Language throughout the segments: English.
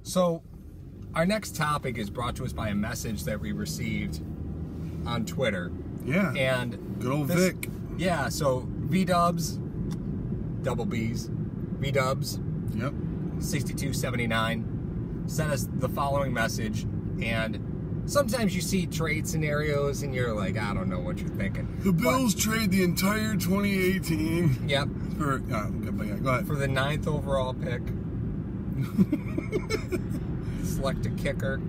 So, our next topic is brought to us by a message that we received on Twitter. Yeah. And good old Vic. Yeah, so V-Dubs, double B's, V-Dubs, yep, 6279, sent us the following message, and sometimes you see trade scenarios and you're like, I don't know what you're thinking. The Bills trade the entire 2018. Yep. For, go ahead. For the 9th overall pick. Select a kicker.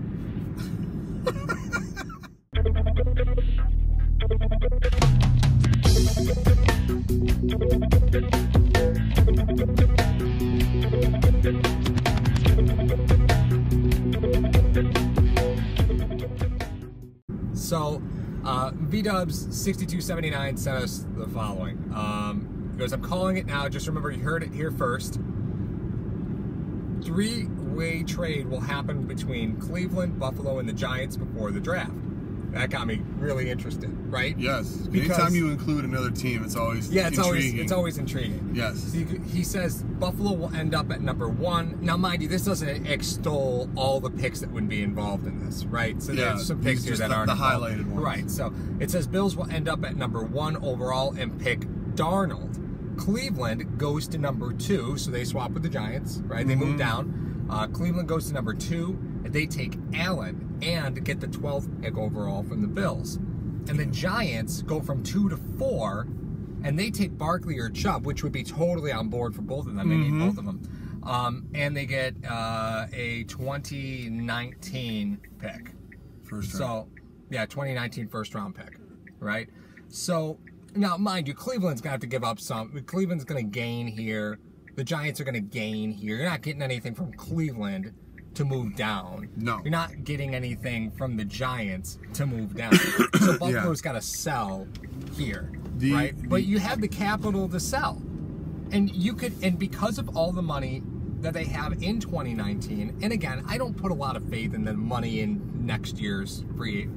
So, V-Dubs 6279 sent us the following. He goes, I'm calling it now. Just remember, you heard it here first. Three-way trade will happen between Cleveland, Buffalo, and the Giants before the draft. That got me really interested, right? Yes. Because, anytime you include another team, it's always intriguing. It's always intriguing. Yes. So he says Buffalo will end up at number 1. Now, mind you, this doesn't extol all the picks that would be involved in this, right? So there's some picks here that aren't the highlighted ones. Right. So it says Bills will end up at number 1 overall and pick Darnold. Cleveland goes to number 2, so they swap with the Giants, right? They move down. Cleveland goes to number 2, and they take Allen and get the 12th pick overall from the Bills. And the Giants go from 2 to 4, and they take Barkley or Chubb, which would be totally on board for both of them. They need both of them. And they get a 2019 pick. First round. So, yeah, 2019 first round pick, right? So, now, mind you, Cleveland's going to have to give up some. Cleveland's going to gain here. The Giants are going to gain here. You're not getting anything from Cleveland to move down. No. You're not getting anything from the Giants to move down. So Buffalo's got to sell here, right? But you have the capital to sell. And you could, and because of all the money that they have in 2019, and again, I don't put a lot of faith in the money in next year's free,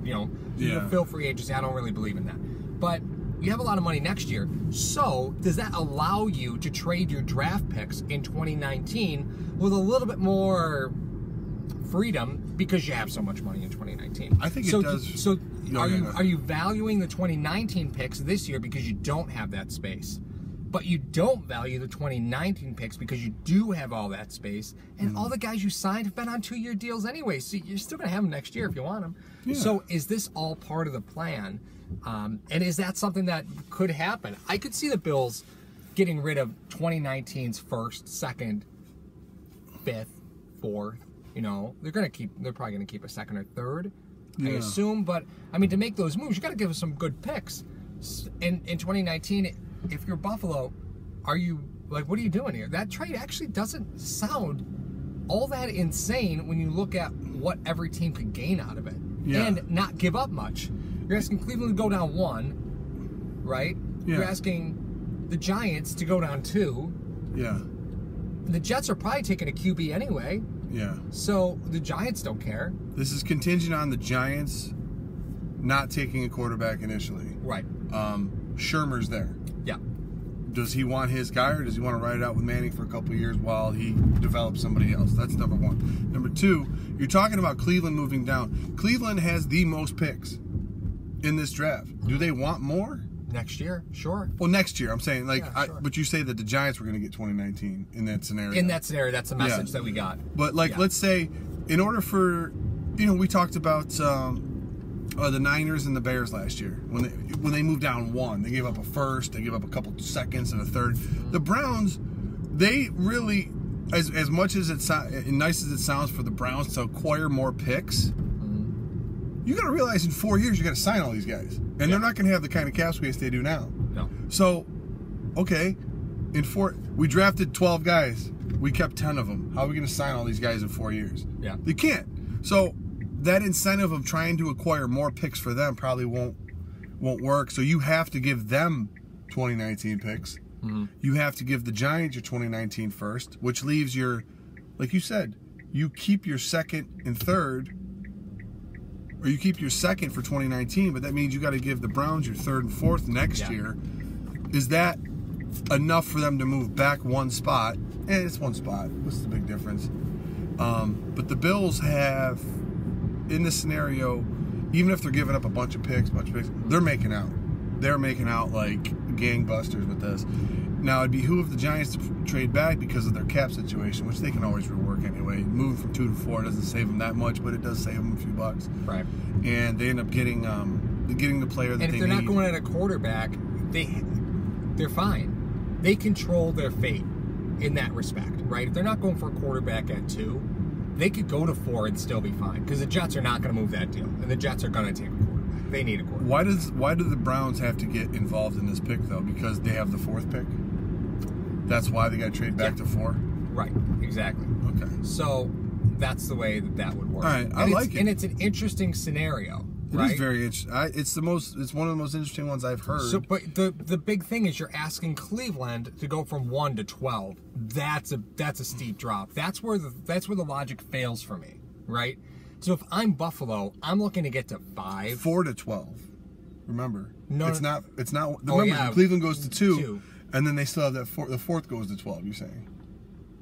fill free agency. I don't really believe in that. But you have a lot of money next year. So does that allow you to trade your draft picks in 2019 with a little bit more freedom because you have so much money in 2019? I think it does. So are you valuing the 2019 picks this year because you don't have that space? But you don't value the 2019 picks because you do have all that space. And all the guys you signed have been on 2-year deals anyway. So you're still going to have them next year if you want them. Yeah. So is this all part of the plan? And is that something that could happen? I could see the Bills getting rid of 2019's first, second, fifth, fourth. They're probably going to keep a second or third, I assume. But I mean, to make those moves, you got to give us some good picks. In 2019, if you're Buffalo, what are you doing here? That trade actually doesn't sound all that insane when you look at what every team could gain out of it and not give up much. You're asking Cleveland to go down 1, right? Yeah. You're asking the Giants to go down 2. Yeah. The Jets are probably taking a QB anyway. Yeah. So the Giants don't care. This is contingent on the Giants not taking a quarterback initially. Right. Shermer's there. Yeah. Does he want his guy, or does he want to ride it out with Manning for a couple of years while he develops somebody else? That's number 1. Number 2, you're talking about Cleveland moving down. Cleveland has the most picks in this draft. Do they want more? Next year, sure. Well, next year, I'm saying, sure. But you say that the Giants were going to get 2019 in that scenario. In that scenario, that's the message that we got. But, let's say, in order for, we talked about the Niners and the Bears last year. When they moved down 1, they gave up a first, they gave up a couple seconds and a third. The Browns, they really, as much as nice as it sounds for the Browns to acquire more picks, you got to realize in 4 years you got to sign all these guys, and they're not going to have the kind of cap space they do now. No. So, okay, we drafted 12 guys, we kept 10 of them. How are we going to sign all these guys in 4 years? Yeah. They can't. So that incentive of trying to acquire more picks for them probably won't work. So you have to give them 2019 picks. You have to give the Giants your 2019 first, which leaves your, like you said, you keep your second and third. Or you keep your second for 2019, but that means you got to give the Browns your third and fourth next year. Is that enough for them to move back 1 spot? It's 1 spot. What's the big difference? But the Bills have, in this scenario, even if they're giving up a bunch of picks, they're making out. They're making out like gangbusters with this. Now, it'd behoove the Giants to trade back because of their cap situation, which they can always rework anyway. Moving from 2 to 4 doesn't save them that much, but it does save them a few bucks. Right. And they end up getting the player that they need. And if they're not going at a quarterback, they're fine. They control their fate in that respect, right? If they're not going for a quarterback at 2, they could go to 4 and still be fine because the Jets are not going to move that deal, and the Jets are going to take a quarterback. They need a quarterback. Why do the Browns have to get involved in this pick though? Because they have the 4th pick. That's why they got to trade back to 4. Right. Exactly. Okay. So that's the way that would work. All right. I like it, and it's an interesting scenario. Right? It is very interesting. It's one of the most interesting ones I've heard. So, but the big thing is you're asking Cleveland to go from 1 to 12. That's a steep drop. That's where the logic fails for me, right? So if I'm Buffalo, I'm looking to get to 5. 4 to 12. Remember, it's not. Yeah, Cleveland goes to 2, and then they still have that. The 4th goes to 12. You're saying?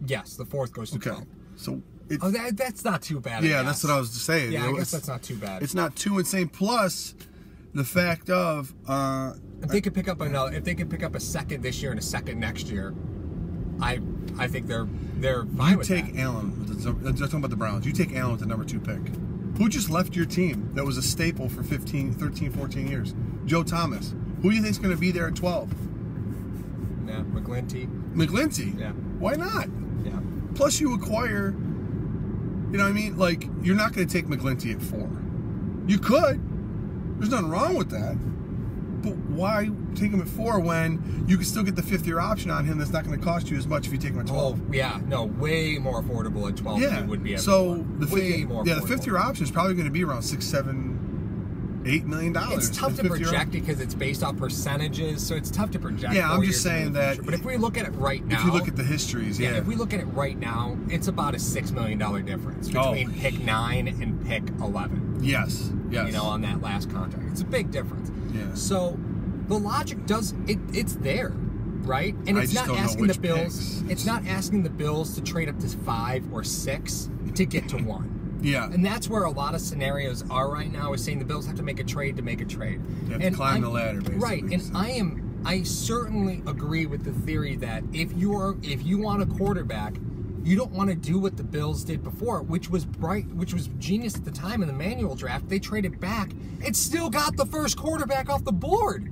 Yes, the 4th goes to 12. So. That's not too bad. Yeah, that's what I was saying. Yeah, I guess that's not too bad. It's not too insane. Plus, the fact of if they could pick up a second this year and a second next year, I think they're fine with that. You take Allen. Just talking about the Browns. You take Allen with the number 2 pick. Who just left your team that was a staple for 13, 14 years? Joe Thomas. Who do you think is going to be there at 12? Yeah, McGlinchey. McGlinchey? Yeah. Why not? Yeah. Plus, you acquire. You know what I mean? Like, you're not going to take McGlinchey at 4. You could. There's nothing wrong with that. But why take him at 4 when you can still get the 5th-year option on him that's not going to cost you as much if you take him at 12? Oh, yeah. No, way more affordable at 12 than it would be at 4. So, the 5th-year option is probably going to be around $6, $7, $8 million. It's tough to project because it's based off percentages, so it's tough to project. Yeah, I'm just saying that. But if we look at it right now, if you look at the histories, yeah. If we look at it right now, it's about a $6 million difference between pick 9 and pick 11. Yes. You know, on that last contract, it's a big difference. Yeah. So the logic it's there, right? And it's not asking the Bills. Picks. It's not asking the Bills to trade up to 5 or 6 to get to 1. Yeah. And that's where a lot of scenarios are right now, is saying the Bills have to make a trade to make a trade. You have to climb the ladder, basically. Right. And I certainly agree with the theory that if you want a quarterback, you don't want to do what the Bills did before, which was genius at the time in the manual draft. They traded back and still got the first quarterback off the board.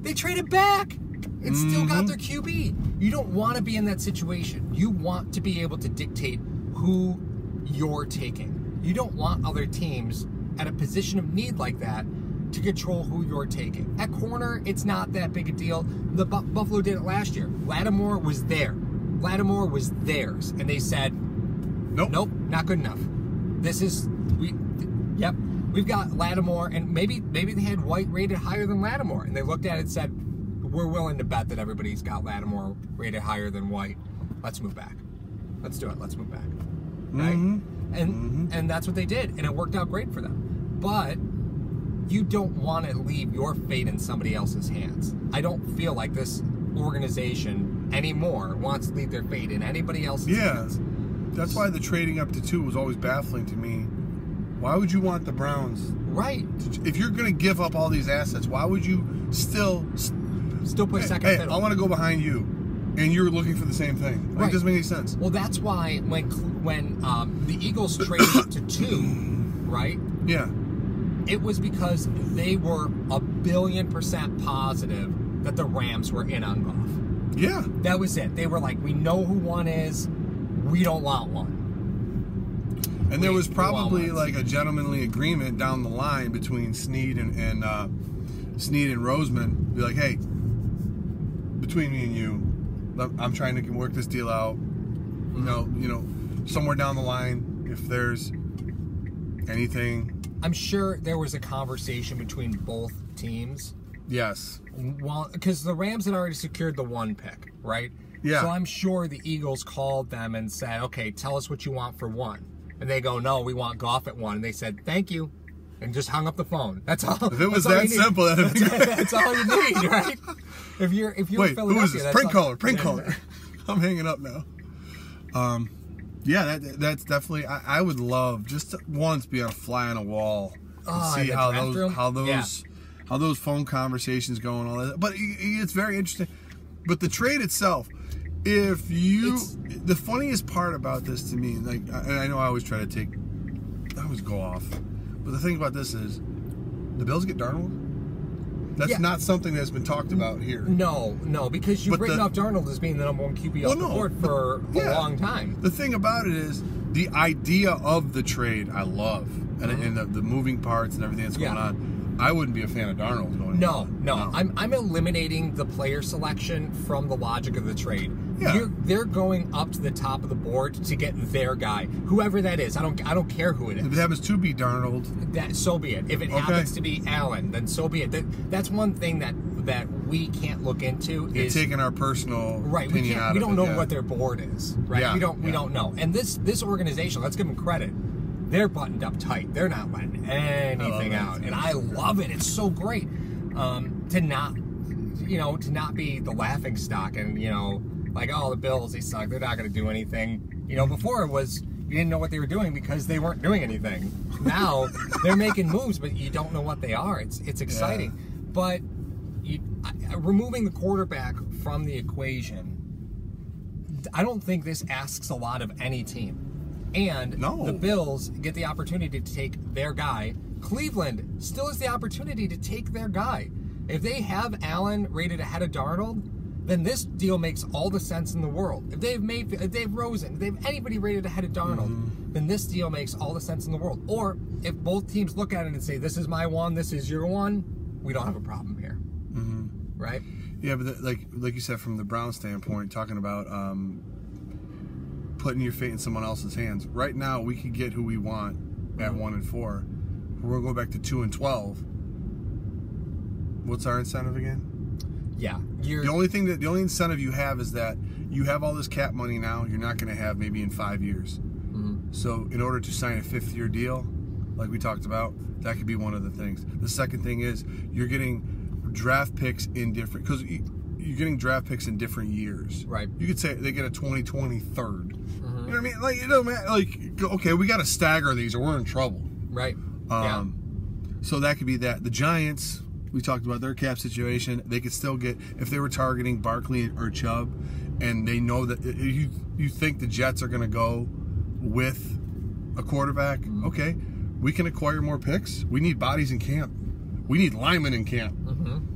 They traded back and still got their QB. You don't want to be in that situation. You want to be able to dictate who you're taking. You don't want other teams at a position of need like that to control who you're taking. At corner, it's not that big a deal. The Buffalo did it last year. Lattimore was there. Lattimore was theirs. And they said, nope, not good enough. We've got Lattimore, and maybe they had White rated higher than Lattimore. And they looked at it and said, we're willing to bet that everybody's got Lattimore rated higher than White. Let's move back. Let's do it. Let's move back. Right? And that's what they did, and it worked out great for them. But you don't want to leave your fate in somebody else's hands. I don't feel like this organization anymore wants to leave their fate in anybody else's hands. That's why the trading up to 2 was always baffling to me. Why would you want the Browns? Right. If you're going to give up all these assets, why would you still put second fiddle? I want to go behind you, and you're looking for the same thing. Like, it doesn't make any sense. Well, that's why when the Eagles traded up to 2, right? Yeah. It was because they were 1,000,000,000% positive that the Rams were in on Goff. Yeah. That was it. They were like, we know who 1 is. We don't want 1. And there was probably like a gentlemanly agreement down the line between Snead and Roseman. Be like, hey, between me and you, I'm trying to work this deal out. You know, somewhere down the line, if there's anything. I'm sure there was a conversation between both teams. Yes. Well, because the Rams had already secured the 1 pick, right? Yeah. So I'm sure the Eagles called them and said, okay, tell us what you want for 1. And they go, no, we want Goff at 1. And they said, thank you. And just hung up the phone. That's all. If it was that simple, that's all you need, right? If you're Philadelphia, who is this? Prank caller. I'm hanging up now. Yeah, that's definitely. I would love just to once be on a fly on a wall and Oh, see in the how draft room? how those phone conversations go and all that. But it's very interesting. But the trade itself, if you, the funniest part about this to me, like, and I know I always go off, but the thing about this is, the Bills get Darnold. That's not something that's been talked about here. No, because you've written off Darnold as being the number one QB off the board for a long time. The thing about it is, the idea of the trade I love, and the moving parts and everything that's going on. I wouldn't be a fan of Darnold going on. No. I'm eliminating the player selection from the logic of the trade. Yeah. They're going up to the top of the board to get their guy, whoever that is. I don't care who it is. If it happens to be Darnold, so be it. If it happens to be Allen, then so be it. That's one thing that we can't look into. You're taking our personal opinion out of it. We don't know what their board is, right? Yeah. We don't know. And this organization, let's give them credit. They're buttoned up tight. They're not letting anything out, and I love it. It's so great to not be the laughing stock and like, oh, the Bills, they suck. They're not going to do anything. Before it was you didn't know what they were doing because they weren't doing anything. Now they're making moves, but you don't know what they are. It's exciting, but removing the quarterback from the equation, I don't think this asks a lot of any team. And the Bills get the opportunity to take their guy. Cleveland still has the opportunity to take their guy. If they have Allen rated ahead of Darnold, then this deal makes all the sense in the world. If they have Rosen, if they have anybody rated ahead of Darnold, then this deal makes all the sense in the world. Or if both teams look at it and say, this is my one, this is your one, we don't have a problem here. Right? Yeah, but like you said, from the Browns standpoint, talking about putting your fate in someone else's hands. Right now, we can get who we want at 1-4. We're gonna go back to 2-12. What's our incentive again? Yeah, the only incentive you have is that you have all this cap money now. You're not going to have maybe in 5 years. So in order to sign a 5th-year deal, like we talked about, that could be one of the things. The second thing is you're getting draft picks in different, because you're getting draft picks in different years. Right. You could say they get a 2023. You know what I mean? Like, it don't matter. Like, okay, we got to stagger these or we're in trouble. Right. So that could be that. The Giants, we talked about their cap situation. They could still get, if they were targeting Barkley or Chubb, and they know that you think the Jets are going to go with a quarterback, okay, we can acquire more picks. We need bodies in camp. We need linemen in camp.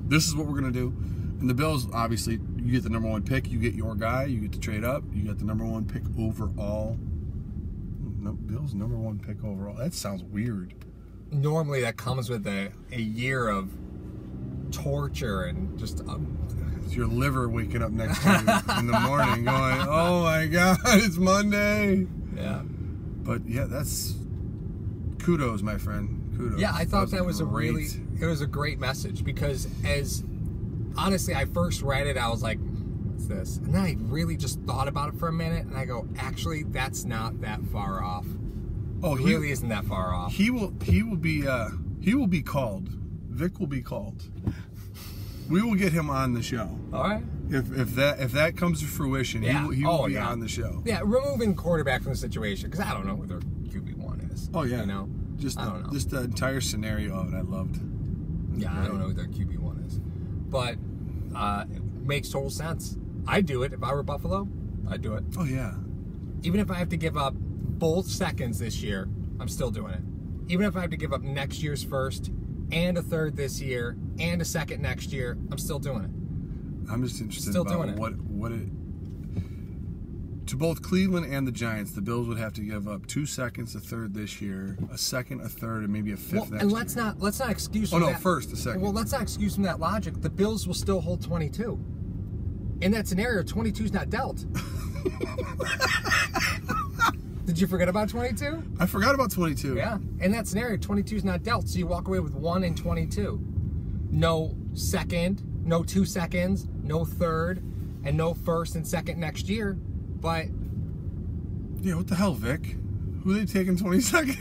This is what we're going to do. And the Bills, obviously, you get the number 1 pick, you get your guy, you get to trade up, you get the number 1 pick overall. No, Bills number 1 pick overall. That sounds weird. Normally that comes with a year of torture and just it's your liver waking up next to you in the morning going, oh my God, it's Monday. Yeah. But yeah, that's kudos, my friend. Kudos. Yeah, I thought that was a great message, because honestly, I first read it, I was like, what's this? And then I really just thought about it for a minute, and I go, actually, that's not that far off. Oh, he really isn't that far off. He will be called. Vic will be called. We will get him on the show. All right. If that comes to fruition, he will be on the show. Yeah, removing quarterback from the situation, because I don't know who their QB1 is. Oh yeah. I don't know. Just the entire scenario of it, I loved. Yeah, I don't know who their QB1 is. But it makes total sense. I'd do it if I were Buffalo. I'd do it. Oh yeah. Even if I have to give up both seconds this year, I'm still doing it. Even if I have to give up next year's first and a third this year and a second next year, I'm still doing it. I'm just interested about what it to both Cleveland and the Giants. The Bills would have to give up 2 seconds, a third this year, a second, a third, and maybe a fifth next year. And let's not excuse them. Oh no, first, a second. Well, let's not excuse them that logic. The Bills will still hold 22. In that scenario, 22 is not dealt. Did you forget about 22? I forgot about 22. Yeah. In that scenario, 22 is not dealt, so you walk away with 1 and 22. No second, no 2 seconds, no third, and no first and second next year. But yeah, what the hell, Vic? Who are they taking 20 seconds?